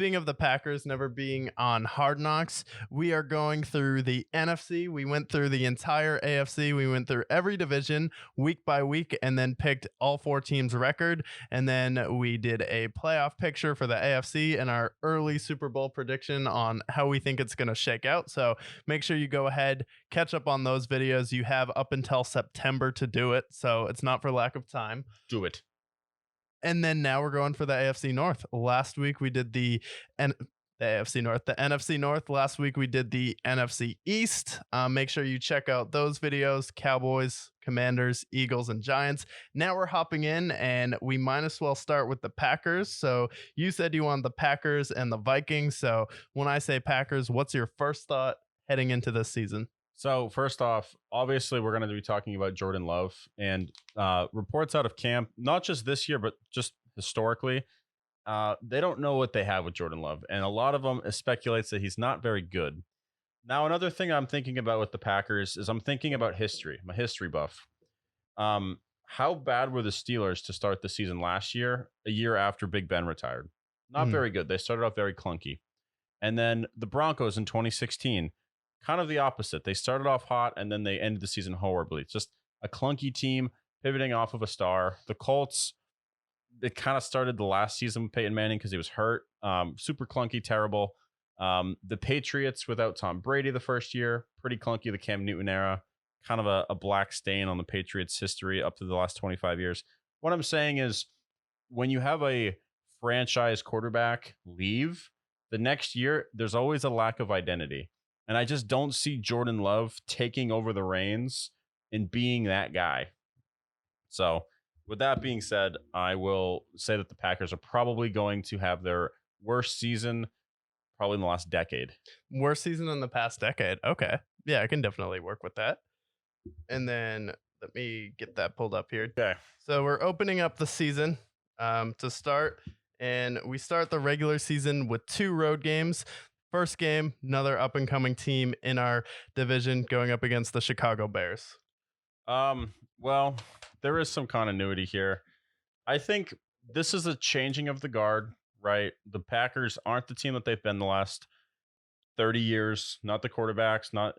speaking of the Packers never being on Hard Knocks, we are going through the NFC. We went through the entire AFC. We went through every division week by week and then picked all four teams' record. And then we did a playoff picture for the AFC and our early Super Bowl prediction on how we think it's going to shake out. So make sure you go ahead, catch up on those videos. You have up until September to do it. So it's not for lack of time. Do it. And then now we're going for the AFC North. Last week we did the AFC North, the NFC North. Last week we did the NFC East. Make sure you check out those videos: Cowboys, Commanders, Eagles, and Giants. Now we're hopping in, and we might as well start with the Packers. So you said you want the Packers and the Vikings. So when I say Packers, what's your first thought heading into this season? So first off, obviously we're going to be talking about Jordan Love and reports out of camp, not just this year, but just historically. They don't know what they have with Jordan Love, and a lot of them speculates that he's not very good. Now, another thing I'm thinking about with the Packers is I'm thinking about history. I'm a history buff. How bad were the Steelers to start the season last year, a year after Big Ben retired? Not very good. They started off very clunky. And then the Broncos in 2016, kind of the opposite. They started off hot and then they ended the season horribly. It's just a clunky team pivoting off of a star. The Colts, it kind of started the last season with Peyton Manning because he was hurt. Super clunky, terrible. The Patriots without Tom Brady the first year, pretty clunky. The Cam Newton era, kind of a black stain on the Patriots' history up to the last 25 years. What I'm saying is when you have a franchise quarterback leave, the next year, there's always a lack of identity. And I just don't see Jordan Love taking over the reins and being that guy. So with that being said, I will say that the Packers are probably going to have their worst season probably in the last decade. Worst season in the past decade. Okay. Yeah, I can definitely work with that. And then let me get that pulled up here. Okay. So we're opening up the season to start. And we start the regular season with 2 road games. First game, another up-and-coming team in our division going up against the Chicago Bears. Well, there is some continuity here. I think this is a changing of the guard, right? The Packers aren't the team that they've been the last 30 years. Not the quarterbacks, not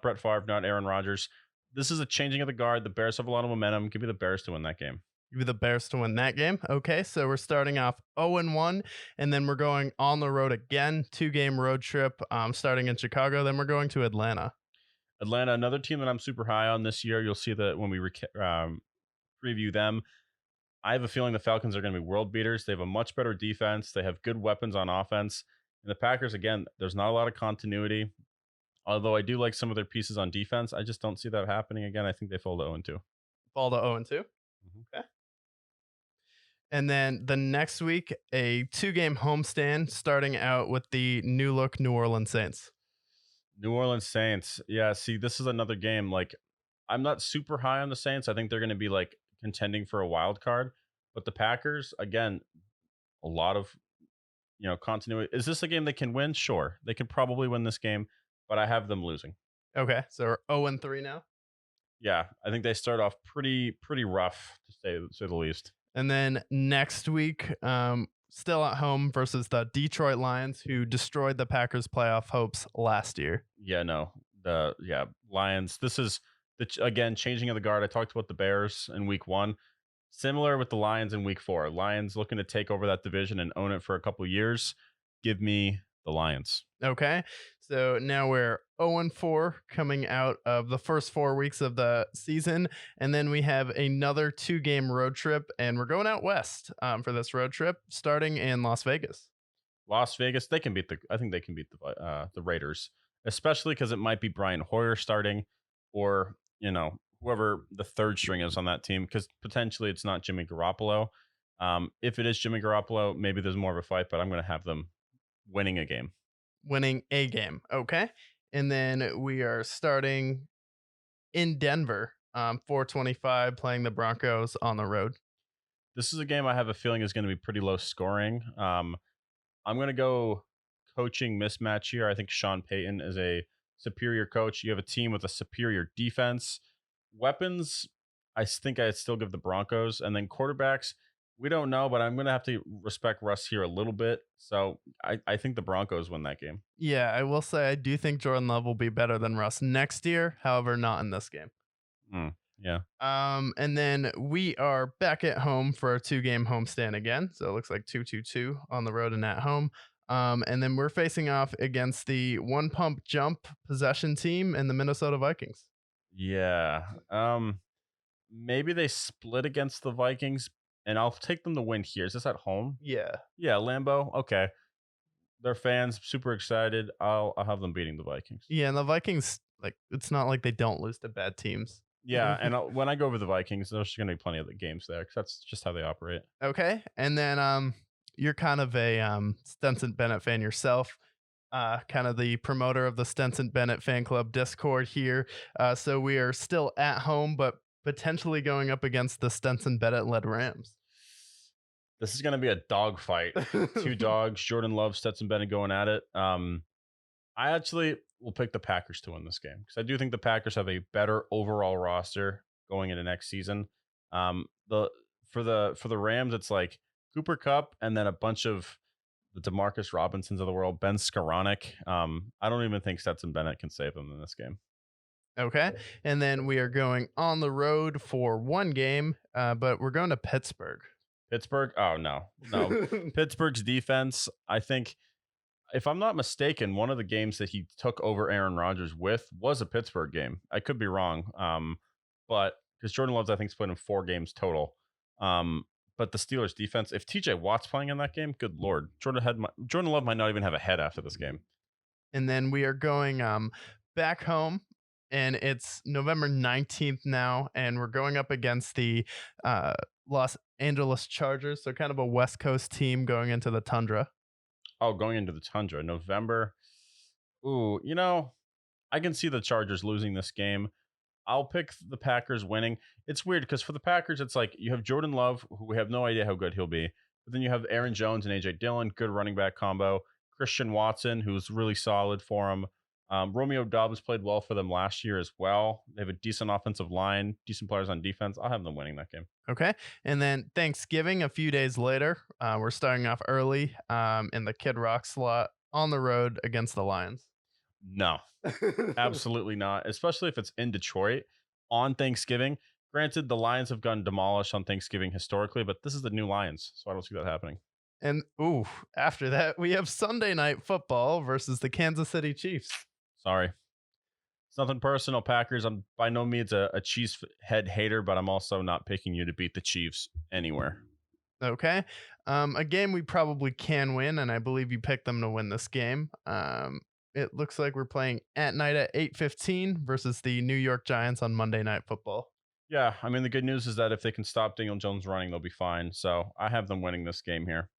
Brett Favre, not Aaron Rodgers. This is a changing of the guard. The Bears have a lot of momentum. Give me the Bears to win that game. Give you the Bears to win that game. Okay, so we're starting off 0-1, and then we're going on the road again, 2-game road trip, starting in Chicago. Then we're going to Atlanta. Atlanta, another team that I'm super high on this year. You'll see that when we preview them. I have a feeling the Falcons are going to be world beaters. They have a much better defense. They have good weapons on offense. And the Packers, again, there's not a lot of continuity. Although I do like some of their pieces on defense, I just don't see that happening again. I think they fall to 0-2. Fall to 0-2? Mm-hmm. Okay. And then the next week, a 2-game homestand starting out with the new look New Orleans Saints. New Orleans Saints. Yeah, see, this is another game. Like, I'm not super high on the Saints. I think they're going to be like contending for a wild card. But the Packers, again, a lot of continuity. Is this a game they can win? Sure. They can probably win this game, but I have them losing. Okay, so we're 0-3 now. Yeah, I think they start off pretty rough, to say the least. And then next week, still at home versus the Detroit Lions, who destroyed the Packers' playoff hopes last year. Yeah, no. Lions. This is, again, changing of the guard. I talked about the Bears in week 1. Similar with the Lions in week 4. Lions looking to take over that division and own it for a couple of years. Give me the Lions. Okay, so now we're 0-4 coming out of the first 4 weeks of the season, and then we have another 2-game road trip, and we're going out west for this road trip, starting in Las Vegas. Las Vegas, I think they can beat the Raiders, especially because it might be Brian Hoyer starting, or whoever the third string is on that team, because potentially it's not Jimmy Garoppolo. If it is Jimmy Garoppolo, maybe there's more of a fight, but I'm going to have them winning a game. Okay. And then we are starting in Denver, 425, playing the Broncos on the road. This is a game I have a feeling is going to be pretty low scoring. I'm going to go coaching mismatch here. I think Sean Payton is a superior coach. You have a team with a superior defense. Weapons, I think I'd still give the Broncos. And then quarterbacks, We don't know, but I'm gonna have to respect Russ here a little bit. So I think the Broncos win that game. Yeah, I will say I do think Jordan Love will be better than Russ next year. However, not in this game. Yeah. And then we are back at home for a 2-game homestand again. So it looks like 2-2-2 on the road and at home. And then we're facing off against the one pump jump possession team and the Minnesota Vikings. Yeah. Maybe they split against the Vikings, and I'll take them to win here. Is this at home? Yeah. Yeah, Lambeau. Okay. Their fans super excited. I'll have them beating the Vikings. Yeah, and the Vikings, like, it's not like they don't lose to bad teams. Yeah, and when I go over the Vikings, there's going to be plenty of the games there because that's just how they operate. Okay. And then you're kind of a Stenson Bennett fan yourself. Kind of the promoter of the Stenson Bennett fan club Discord here. So we are still at home, but potentially going up against the Stenson Bennett led Rams. This is going to be a dog fight. Two dogs, Jordan Love, Stetson Bennett going at it. I actually will pick the Packers to win this game because I do think the Packers have a better overall roster going into next season. The for the Rams, it's like Cooper Cup and then a bunch of the Demarcus Robinsons of the world, Ben Skoranek. I don't even think Stetson Bennett can save them in this game. Okay. And then we are going on the road for one game, but we're going to Pittsburgh. Pittsburgh? Oh no. Pittsburgh's defense, I think, if I'm not mistaken, one of the games that he took over Aaron Rodgers with was a Pittsburgh game. I could be wrong, but because Jordan Love's, I think, played in 4 games total. But the Steelers' defense, if TJ Watt's playing in that game, good lord, Jordan Love might not even have a head after this game. And then we are going back home, and it's November 19th now, and we're going up against the Los Angeles Chargers. So kind of a West Coast team going into the tundra. Oh, going into the tundra, November. Ooh, I can see the Chargers losing this game. I'll pick the Packers winning. It's weird because for the Packers, it's like you have Jordan Love, who we have no idea how good he'll be. But then you have Aaron Jones and AJ Dillon, good running back combo. Christian Watson, who's really solid for him. Romeo Dobbs played well for them last year as well. They have a decent offensive line, decent players on defense. I'll have them winning that game. Okay. And then Thanksgiving, a few days later, we're starting off early in the Kid Rock slot on the road against the Lions. No, absolutely not. Especially if it's in Detroit on Thanksgiving. Granted, the Lions have gotten demolished on Thanksgiving historically, but this is the new Lions, so I don't see that happening. And after that, we have Sunday night football versus the Kansas City Chiefs. Sorry. It's nothing personal, Packers. I'm by no means a Chiefs head hater, but I'm also not picking you to beat the Chiefs anywhere. Okay. A game we probably can win, and I believe you picked them to win this game. It looks like we're playing at night at 8:15 versus the New York Giants on Monday Night Football. Yeah, I mean, the good news is that if they can stop Daniel Jones running, they'll be fine. So I have them winning this game here.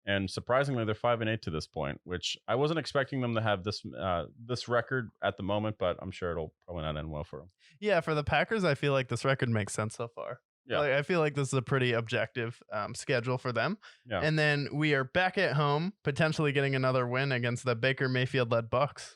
And surprisingly, they're 5-8 to this point, which I wasn't expecting them to have this record at the moment, but I'm sure it'll probably not end well for them. Yeah, for the Packers, I feel like this record makes sense so far. Yeah, Like, I feel like this is a pretty objective schedule for them. yeah, And then we are back at home, potentially getting another win against the Baker Mayfield led Bucks.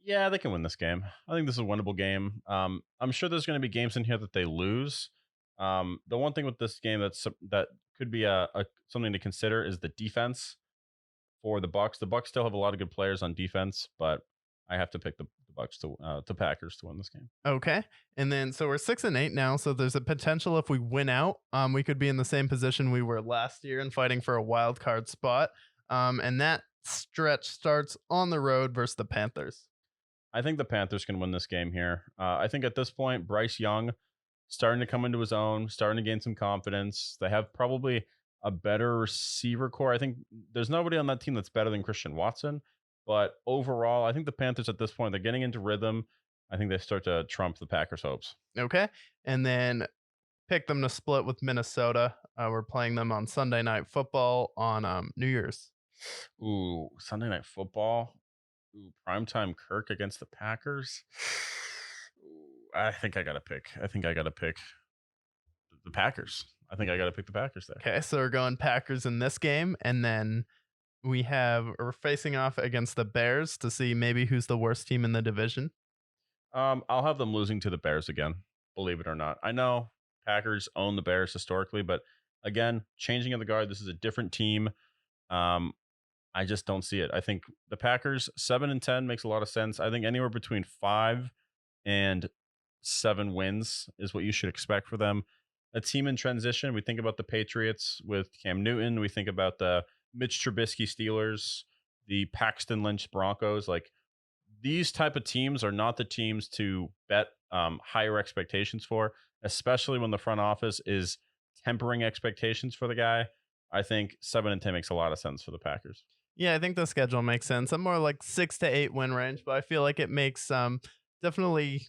yeah. They can win this game. I think this is a winnable game. I'm sure there's going to be games in here that they lose. The one thing with this game that could be a something to consider is the defense for the Bucks. The Bucks still have a lot of good players on defense, but I have to pick the Bucks to Packers to win this game. Okay. And then so we're 6-8 now. So there's a potential if we win out, we could be in the same position we were last year and fighting for a wild card spot. And that stretch starts on the road versus the Panthers. I think the Panthers can win this game here. I think at this point, Bryce Young starting to come into his own, starting to gain some confidence. They have probably a better receiver core. I think there's nobody on that team that's better than Christian Watson. But overall, I think the Panthers at this point, they're getting into rhythm. I think they start to trump the Packers' hopes. Okay. And then pick them to split with Minnesota. We're playing them on Sunday Night Football on New Year's. Ooh, Sunday Night Football. Ooh, primetime Kirk against the Packers. Ooh, I think I got to pick. I think I got to pick the Packers. I think I got to pick the Packers there. Okay. So we're going Packers in this game. And then we're facing off against the Bears to see maybe who's the worst team in the division. I'll have them losing to the Bears again, believe it or not. I know Packers own the Bears historically, but Again, changing of the guard. This is a different team. Um, I just don't see it. I think the Packers 7-10 makes a lot of sense. I think anywhere between 5 and 7 wins is what you should expect for them. A team in transition. We think about the Patriots with Cam Newton. We think about the Mitch Trubisky Steelers, the Paxton Lynch Broncos. Like these type of teams are not the teams to bet higher expectations for, especially when the front office is tempering expectations for the guy. I think 7-10 makes a lot of sense for the Packers. Yeah, I think the schedule makes sense. I'm more like 6 to 8 win range, but I feel like it makes definitely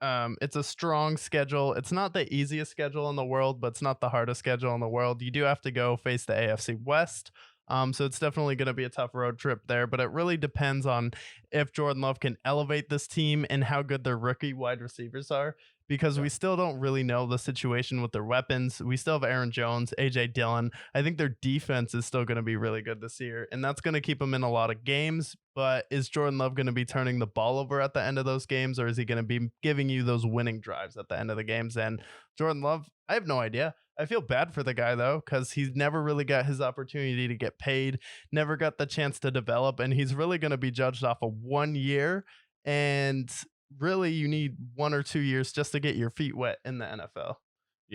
it's a strong schedule. It's not the easiest schedule in the world, but it's not the hardest schedule in the world. You do have to go face the AFC West. So it's definitely going to be a tough road trip there, but it really depends on if Jordan Love can elevate this team and how good their rookie wide receivers are, because Yeah. we still don't really know the situation with their weapons. We still have Aaron Jones, AJ Dillon. I think their defense is still going to be really good this year, and that's going to keep them in a lot of games. But is Jordan Love going to be turning the ball over at the end of those games, or is he going to be giving you those winning drives at the end of the games? And Jordan Love, I have no idea. I feel bad for the guy though, because he's never really got his opportunity to get paid, never got the chance to develop, and he's really going to be judged off of 1 year. And really, you need 1 or 2 years just to get your feet wet in the NFL.